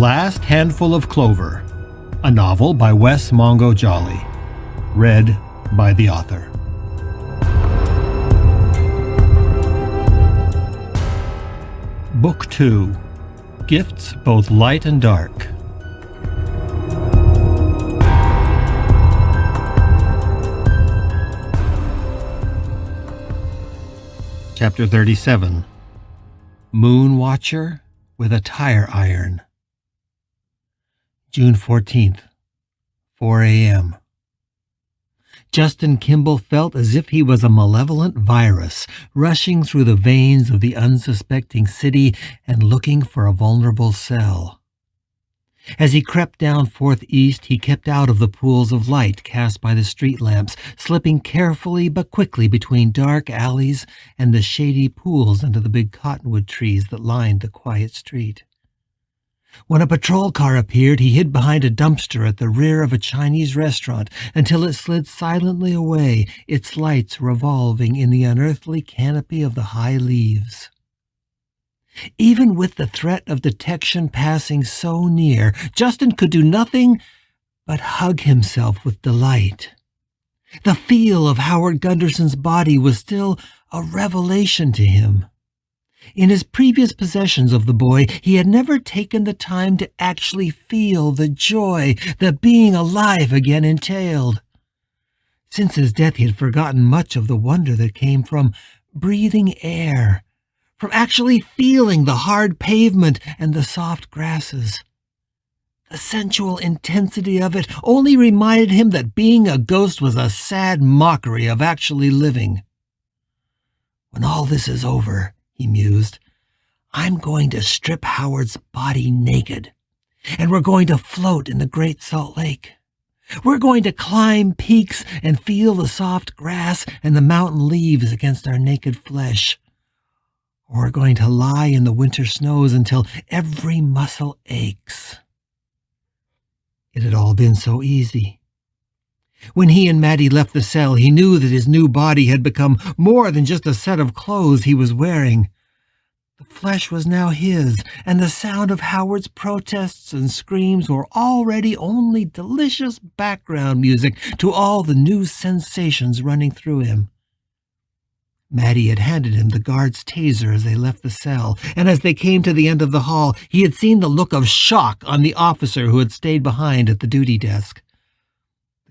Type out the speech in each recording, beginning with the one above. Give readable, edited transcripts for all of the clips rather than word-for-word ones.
Last Handful of Clover, a novel by Wess Mongo Jolley, read by the author. Book 2, Gifts Both Light and Dark. Chapter 37, Moon Watcher with a Tire Iron. June 14th, 4 a.m. Justin Kimball felt as if he was a malevolent virus rushing through the veins of the unsuspecting city and looking for a vulnerable cell. As he crept down 4th East, he kept out of the pools of light cast by the street lamps, slipping carefully but quickly between dark alleys and the shady pools under the big cottonwood trees that lined the quiet street. When a patrol car appeared, he hid behind a dumpster at the rear of a Chinese restaurant until it slid silently away, its lights revolving in the unearthly canopy of the high leaves. Even with the threat of detection passing so near, Justin could do nothing but hug himself with delight. The feel of Howard Gunderson's body was still a revelation to him. In his previous possessions of the boy, he had never taken the time to actually feel the joy that being alive again entailed. Since his death, he had forgotten much of the wonder that came from breathing air, from actually feeling the hard pavement and the soft grasses. The sensual intensity of it only reminded him that being a ghost was a sad mockery of actually living. When all this is over, he mused, I'm going to strip Howard's body naked, and we're going to float in the Great Salt Lake. We're going to climb peaks and feel the soft grass and the mountain leaves against our naked flesh. Or we're going to lie in the winter snows until every muscle aches. It had all been so easy. When he and Maddie left the cell, he knew that his new body had become more than just a set of clothes he was wearing. The flesh was now his, and the sound of Howard's protests and screams were already only delicious background music to all the new sensations running through him. Maddie had handed him the guard's taser as they left the cell, and as they came to the end of the hall, he had seen the look of shock on the officer who had stayed behind at the duty desk.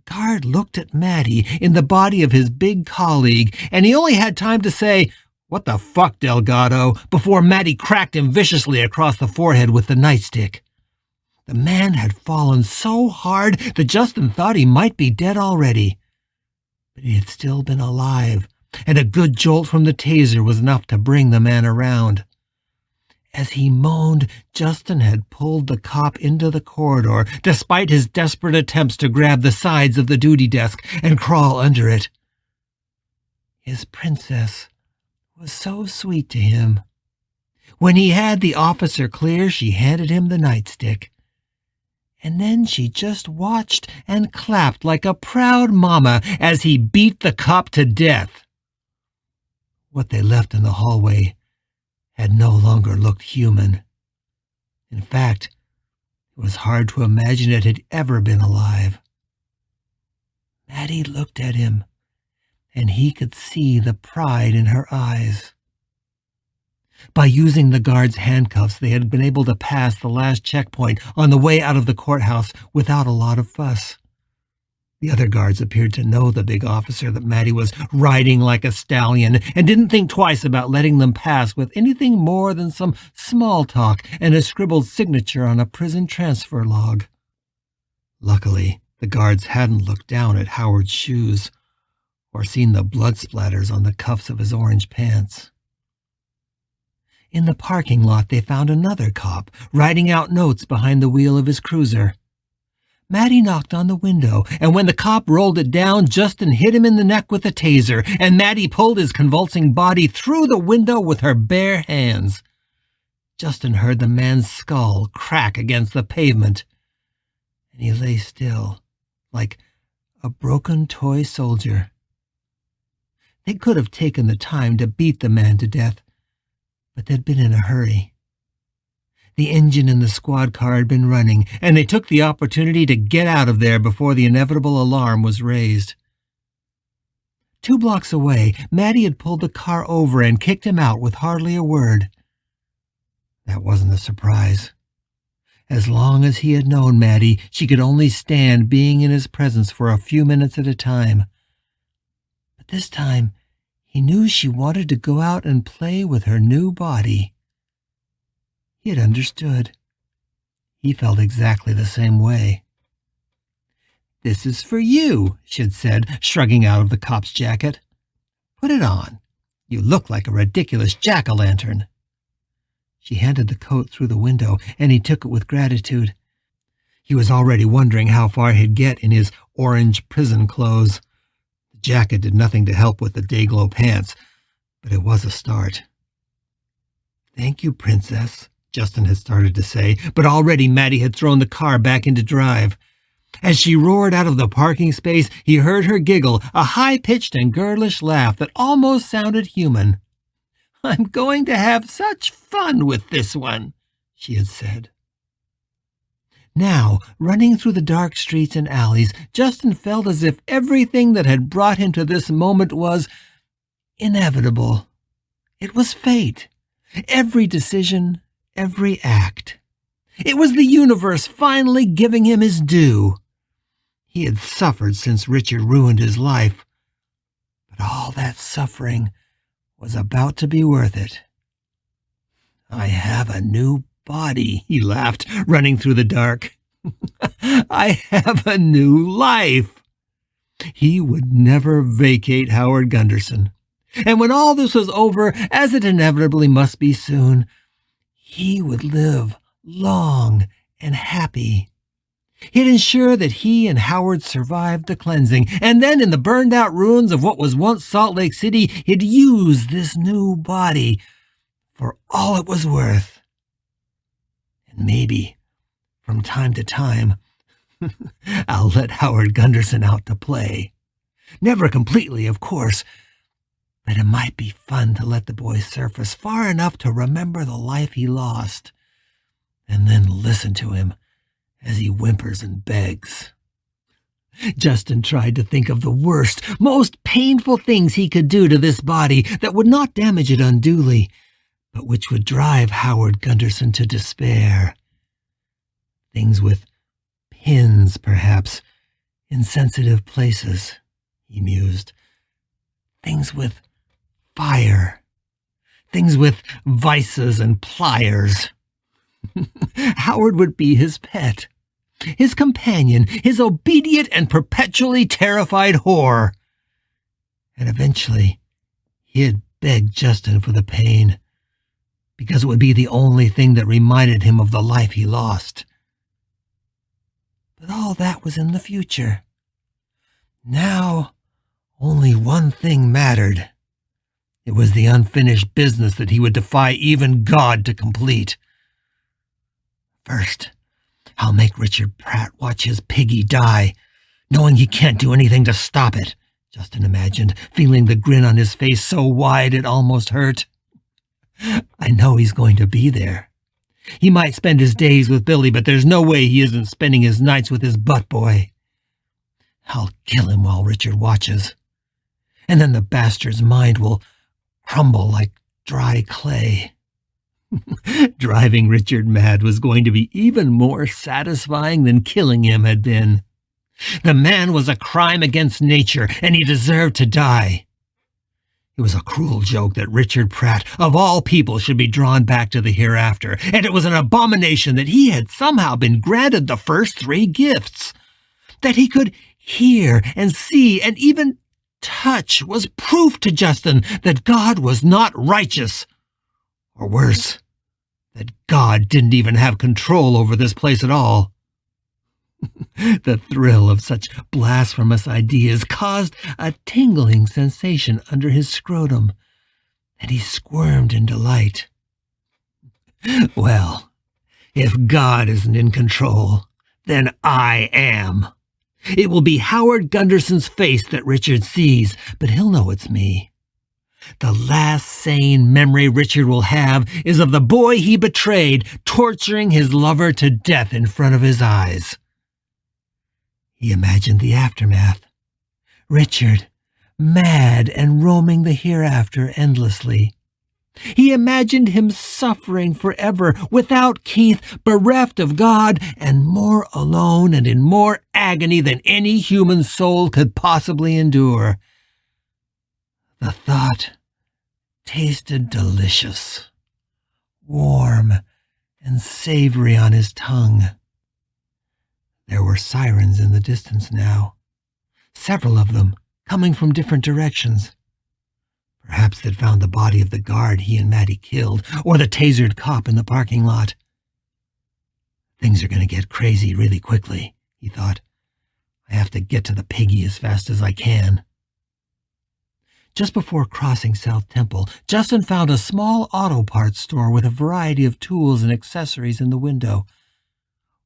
The guard looked at Maddie in the body of his big colleague, and he only had time to say, "What the fuck, Delgado?" before Maddie cracked him viciously across the forehead with the nightstick. The man had fallen so hard that Justin thought he might be dead already. But he had still been alive, and a good jolt from the taser was enough to bring the man around. As he moaned, Justin had pulled the cop into the corridor, despite his desperate attempts to grab the sides of the duty desk and crawl under it. His princess was so sweet to him. When he had the officer clear, she handed him the nightstick. And then she just watched and clapped like a proud mama as he beat the cop to death. What they left in the hallway had no longer looked human. In fact, it was hard to imagine it had ever been alive. Maddie looked at him, and he could see the pride in her eyes. By using the guard's handcuffs, they had been able to pass the last checkpoint on the way out of the courthouse without a lot of fuss. The other guards appeared to know the big officer that Maddie was riding like a stallion and didn't think twice about letting them pass with anything more than some small talk and a scribbled signature on a prison transfer log. Luckily, the guards hadn't looked down at Howard's shoes or seen the blood splatters on the cuffs of his orange pants. In the parking lot, they found another cop writing out notes behind the wheel of his cruiser. Maddie knocked on the window, and when the cop rolled it down, Justin hit him in the neck with a taser, and Maddie pulled his convulsing body through the window with her bare hands. Justin heard the man's skull crack against the pavement, and he lay still, like a broken toy soldier. They could have taken the time to beat the man to death, but they'd been in a hurry. The engine in the squad car had been running, and they took the opportunity to get out of there before the inevitable alarm was raised. 2 blocks away, Maddie had pulled the car over and kicked him out with hardly a word. That wasn't a surprise. As long as he had known Maddie, she could only stand being in his presence for a few minutes at a time. But this time, he knew she wanted to go out and play with her new body. He had understood. He felt exactly the same way. "This is for you," she had said, shrugging out of the cop's jacket. "Put it on. You look like a ridiculous jack-o'-lantern." She handed the coat through the window, and he took it with gratitude. He was already wondering how far he'd get in his orange prison clothes. The jacket did nothing to help with the day-glow pants, but it was a start. "Thank you, Princess," Justin had started to say, but already Maddie had thrown the car back into drive. As she roared out of the parking space, he heard her giggle, a high-pitched and girlish laugh that almost sounded human. "I'm going to have such fun with this one," she had said. Now, running through the dark streets and alleys, Justin felt as if everything that had brought him to this moment was inevitable. It was fate. Every decision, every act. It was the universe finally giving him his due. He had suffered since Richard ruined his life, but all that suffering was about to be worth it. "I have a new body," he laughed, running through the dark. "I have a new life." He would never vacate Howard Gunderson. And when all this was over, as it inevitably must be soon, he would live long and happy. He'd ensure that he and Howard survived the cleansing, and then in the burned-out ruins of what was once Salt Lake City, he'd use this new body for all it was worth. And maybe, from time to time, I'll let Howard Gunderson out to play. Never completely, of course, but it might be fun to let the boy surface far enough to remember the life he lost, and then listen to him as he whimpers and begs. Justin tried to think of the worst, most painful things he could do to this body that would not damage it unduly, but which would drive Howard Gunderson to despair. Things with pins, perhaps, in sensitive places, he mused. Things with fire. Things with vices and pliers. Howard would be his pet, his companion, his obedient and perpetually terrified whore. And eventually, he'd beg Justin for the pain, because it would be the only thing that reminded him of the life he lost. But all that was in the future. Now, only one thing mattered. It was the unfinished business that he would defy even God to complete. "First, I'll make Richard Pratt watch his piggy die, knowing he can't do anything to stop it," Justin imagined, feeling the grin on his face so wide it almost hurt. "I know he's going to be there. He might spend his days with Billy, but there's no way he isn't spending his nights with his butt boy. I'll kill him while Richard watches, and then the bastard's mind will crumble like dry clay." Driving Richard mad was going to be even more satisfying than killing him had been. The man was a crime against nature, and he deserved to die. It was a cruel joke that Richard Pratt, of all people, should be drawn back to the hereafter, and it was an abomination that he had somehow been granted the first 3 gifts. That he could hear and see and even touch was proof to Justin that God was not righteous. Or worse, that God didn't even have control over this place at all. The thrill of such blasphemous ideas caused a tingling sensation under his scrotum, and he squirmed in delight. Well, if God isn't in control, then I am. It will be Howard Gunderson's face that Richard sees, but he'll know it's me. The last sane memory Richard will have is of the boy he betrayed, torturing his lover to death in front of his eyes. He imagined the aftermath. Richard, mad and roaming the hereafter endlessly. He imagined him suffering forever without Keith, bereft of God, and more alone and in more agony than any human soul could possibly endure. The thought tasted delicious, warm and savory on his tongue. There were sirens in the distance now, several of them coming from different directions. Perhaps they'd found the body of the guard he and Maddie killed, or the tasered cop in the parking lot. Things are going to get crazy really quickly, he thought. I have to get to the piggy as fast as I can. Just before crossing South Temple, Justin found a small auto parts store with a variety of tools and accessories in the window.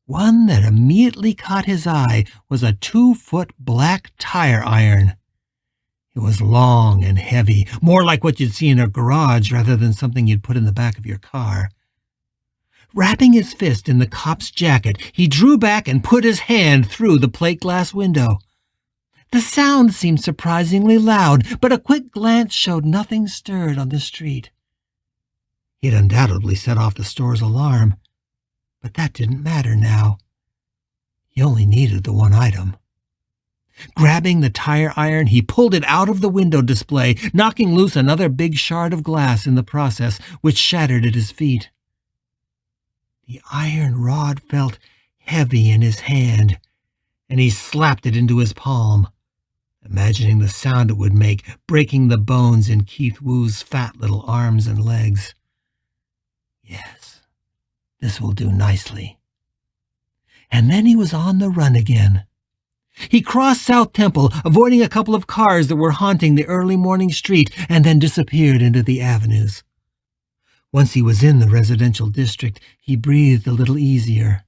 One that immediately caught his eye was a 2-foot black tire iron. It was long and heavy, more like what you'd see in a garage rather than something you'd put in the back of your car. Wrapping his fist in the cop's jacket, he drew back and put his hand through the plate glass window. The sound seemed surprisingly loud, but a quick glance showed nothing stirred on the street. He had undoubtedly set off the store's alarm, but that didn't matter now. He only needed the one item. Grabbing the tire iron, he pulled it out of the window display, knocking loose another big shard of glass in the process, which shattered at his feet. The iron rod felt heavy in his hand, and he slapped it into his palm, imagining the sound it would make, breaking the bones in Keith Woo's fat little arms and legs. Yes, this will do nicely. And then he was on the run again. He crossed South Temple, avoiding a couple of cars that were haunting the early morning street, and then disappeared into the avenues. Once he was in the residential district, he breathed a little easier.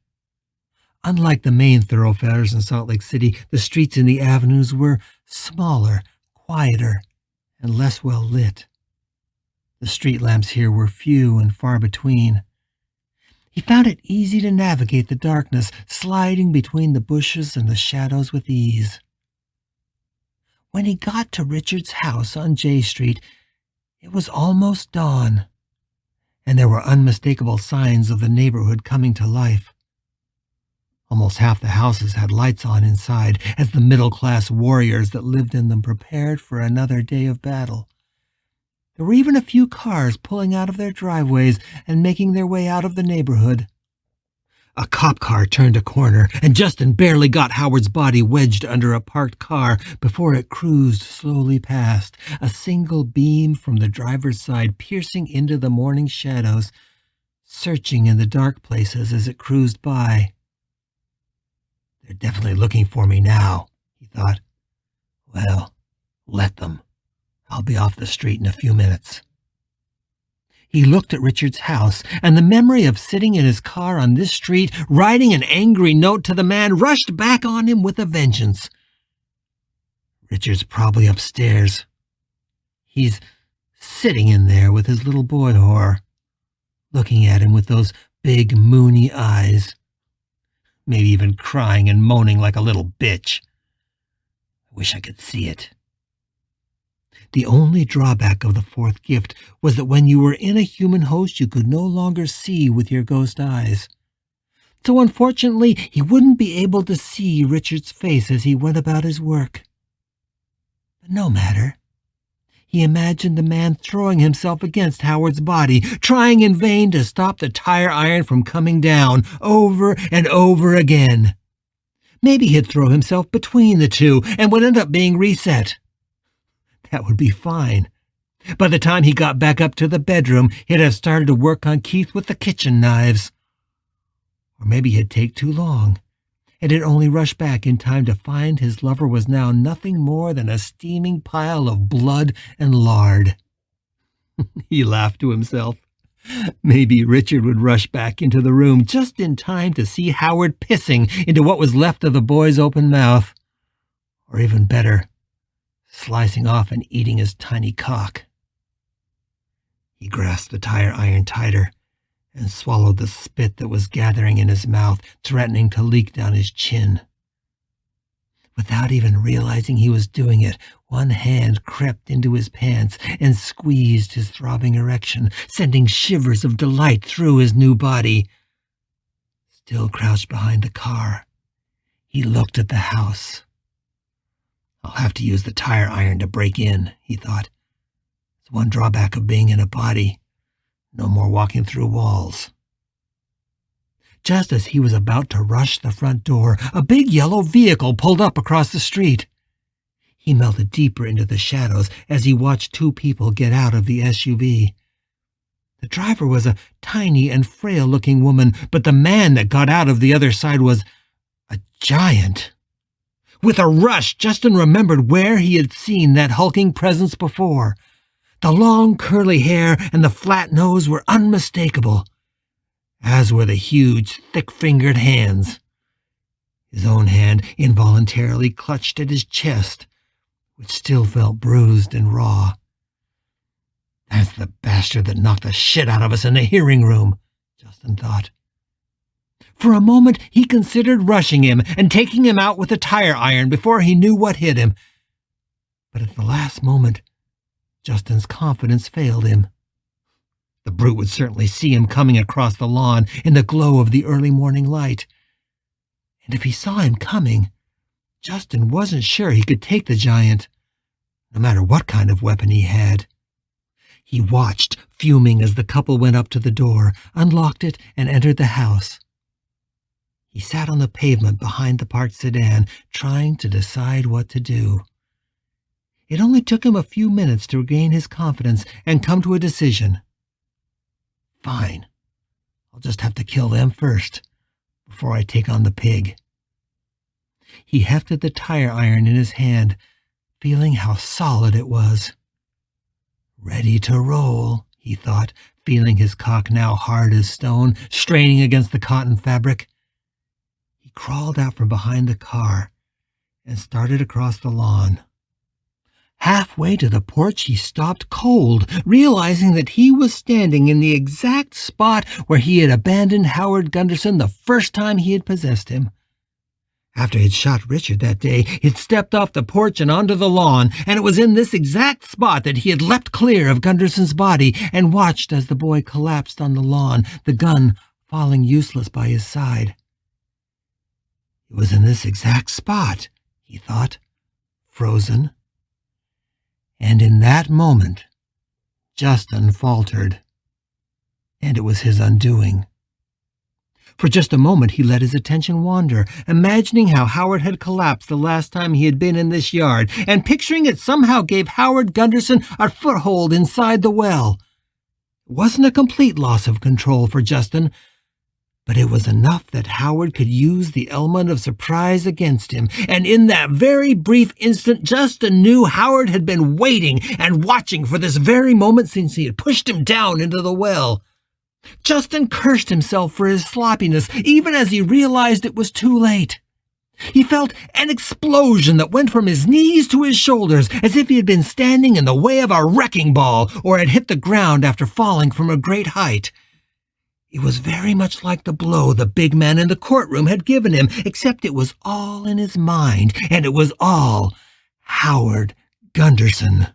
Unlike the main thoroughfares in Salt Lake City, the streets in the avenues were smaller, quieter, and less well lit. The street lamps here were few and far between. He found it easy to navigate the darkness, sliding between the bushes and the shadows with ease. When he got to Richard's house on J Street, it was almost dawn, and there were unmistakable signs of the neighborhood coming to life. Almost half the houses had lights on inside, as the middle-class warriors that lived in them prepared for another day of battle. There were even a few cars pulling out of their driveways and making their way out of the neighborhood. A cop car turned a corner, and Justin barely got Howard's body wedged under a parked car before it cruised slowly past, a single beam from the driver's side piercing into the morning shadows, searching in the dark places as it cruised by. They're definitely looking for me now, he thought. Well, let them. I'll be off the street in a few minutes. He looked at Richard's house, and the memory of sitting in his car on this street, writing an angry note to the man, rushed back on him with a vengeance. Richard's probably upstairs. He's sitting in there with his little boy whore, looking at him with those big, moony eyes, maybe even crying and moaning like a little bitch. I wish I could see it. The only drawback of the fourth gift was that when you were in a human host, you could no longer see with your ghost eyes. So unfortunately, he wouldn't be able to see Richard's face as he went about his work. But no matter. He imagined the man throwing himself against Howard's body, trying in vain to stop the tire iron from coming down, over and over again. Maybe he'd throw himself between the two and would end up being reset. That would be fine. By the time he got back up to the bedroom, he'd have started to work on Keith with the kitchen knives. Or maybe it'd take too long, and he'd only rush back in time to find his lover was now nothing more than a steaming pile of blood and lard. He laughed to himself. Maybe Richard would rush back into the room just in time to see Howard pissing into what was left of the boy's open mouth. Or even better, slicing off and eating his tiny cock. He grasped the tire iron tighter and swallowed the spit that was gathering in his mouth, threatening to leak down his chin. Without even realizing he was doing it, one hand crept into his pants and squeezed his throbbing erection, sending shivers of delight through his new body. Still crouched behind the car, he looked at the house. I'll have to use the tire iron to break in, he thought. It's one drawback of being in a body. No more walking through walls. Just as he was about to rush the front door, a big yellow vehicle pulled up across the street. He melted deeper into the shadows as he watched two people get out of the SUV. The driver was a tiny and frail-looking woman, but the man that got out of the other side was a giant. With a rush, Justin remembered where he had seen that hulking presence before. The long curly hair and the flat nose were unmistakable, as were the huge, thick-fingered hands. His own hand involuntarily clutched at his chest, which still felt bruised and raw. That's the bastard that knocked the shit out of us in the hearing room, Justin thought. For a moment, he considered rushing him and taking him out with a tire iron before he knew what hit him. But at the last moment, Justin's confidence failed him. The brute would certainly see him coming across the lawn in the glow of the early morning light. And if he saw him coming, Justin wasn't sure he could take the giant, no matter what kind of weapon he had. He watched, fuming, as the couple went up to the door, unlocked it, and entered the house. He sat on the pavement behind the parked sedan, trying to decide what to do. It only took him a few minutes to regain his confidence and come to a decision. Fine. I'll just have to kill them first, before I take on the pig. He hefted the tire iron in his hand, feeling how solid it was. Ready to roll, he thought, feeling his cock now hard as stone, straining against the cotton fabric. He crawled out from behind the car and started across the lawn. Halfway to the porch, he stopped cold, realizing that he was standing in the exact spot where he had abandoned Howard Gunderson the first time he had possessed him. After he'd shot Richard that day, he'd stepped off the porch and onto the lawn, and it was in this exact spot that he had leapt clear of Gunderson's body and watched as the boy collapsed on the lawn, the gun falling useless by his side. It was in this exact spot, he thought, frozen. And in that moment, Justin faltered, and it was his undoing. For just a moment he let his attention wander, imagining how Howard had collapsed the last time he had been in this yard, and picturing it somehow gave Howard Gunderson a foothold inside the well. It wasn't a complete loss of control for Justin, but it was enough that Howard could use the element of surprise against him, and in that very brief instant Justin knew Howard had been waiting and watching for this very moment since he had pushed him down into the well. Justin cursed himself for his sloppiness, even as he realized it was too late. He felt an explosion that went from his knees to his shoulders, as if he had been standing in the way of a wrecking ball or had hit the ground after falling from a great height. It was very much like the blow the big man in the courtroom had given him, except it was all in his mind, and it was all Howard Gunderson.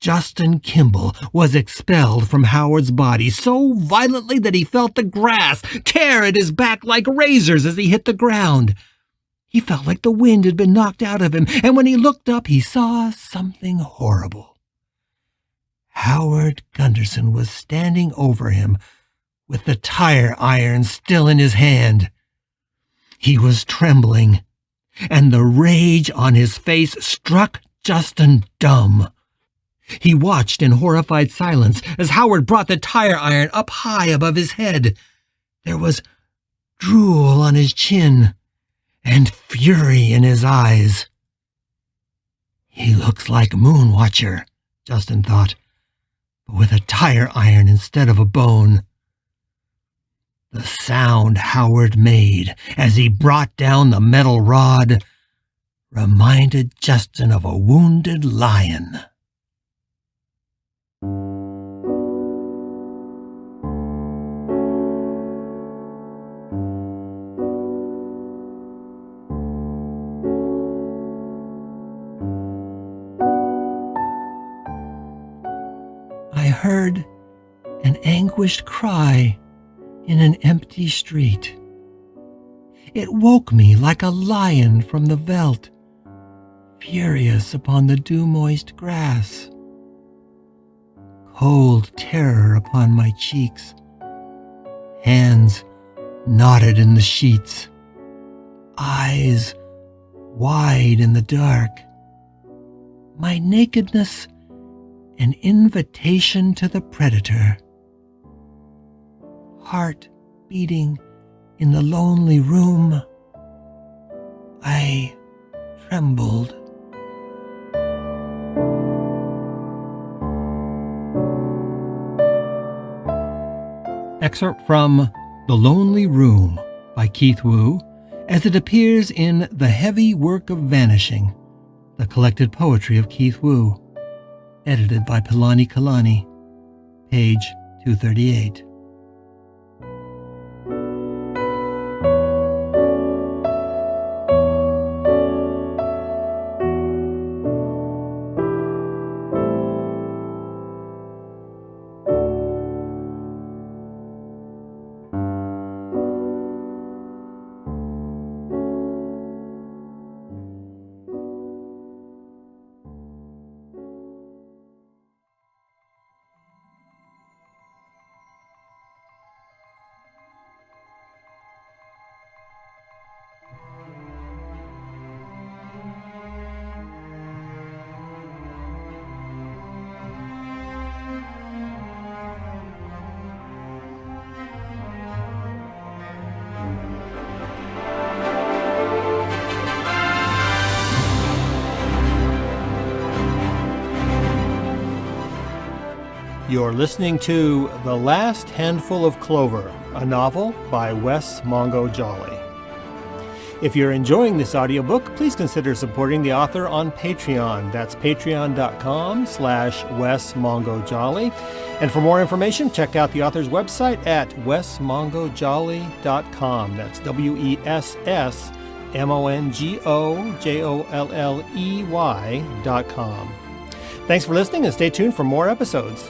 Justin Kimball was expelled from Howard's body so violently that he felt the grass tear at his back like razors as he hit the ground. He felt like the wind had been knocked out of him, and when he looked up, he saw something horrible. Howard Gunderson was standing over him, with the tire iron still in his hand. He was trembling, and the rage on his face struck Justin dumb. He watched in horrified silence as Howard brought the tire iron up high above his head. There was drool on his chin and fury in his eyes. He looks like Moon Watcher, Justin thought, but with a tire iron instead of a bone. The sound Howard made as he brought down the metal rod reminded Justin of a wounded lion. heard an anguished cry in an empty street. It woke me like a lion from the veldt, furious upon the dew-moist grass. Cold terror upon my cheeks, hands knotted in the sheets, eyes wide in the dark. My nakedness an invitation to the predator. Heart beating in the lonely room, I trembled. Excerpt from The Lonely Room by Keith Wu, as it appears in The Heavy Work of Vanishing, the collected poetry of Keith Wu, edited by Pilani Kalani, page 238. You're listening to The Last Handful of Clover, a novel by Wess Mongo Jolley. If you're enjoying this audiobook, please consider supporting the author on Patreon. That's patreon.com/Wess Mongo Jolley. And for more information, check out the author's website at wessmongojolley.com. That's WESSMONGOJOLLEY.com. Thanks for listening and stay tuned for more episodes.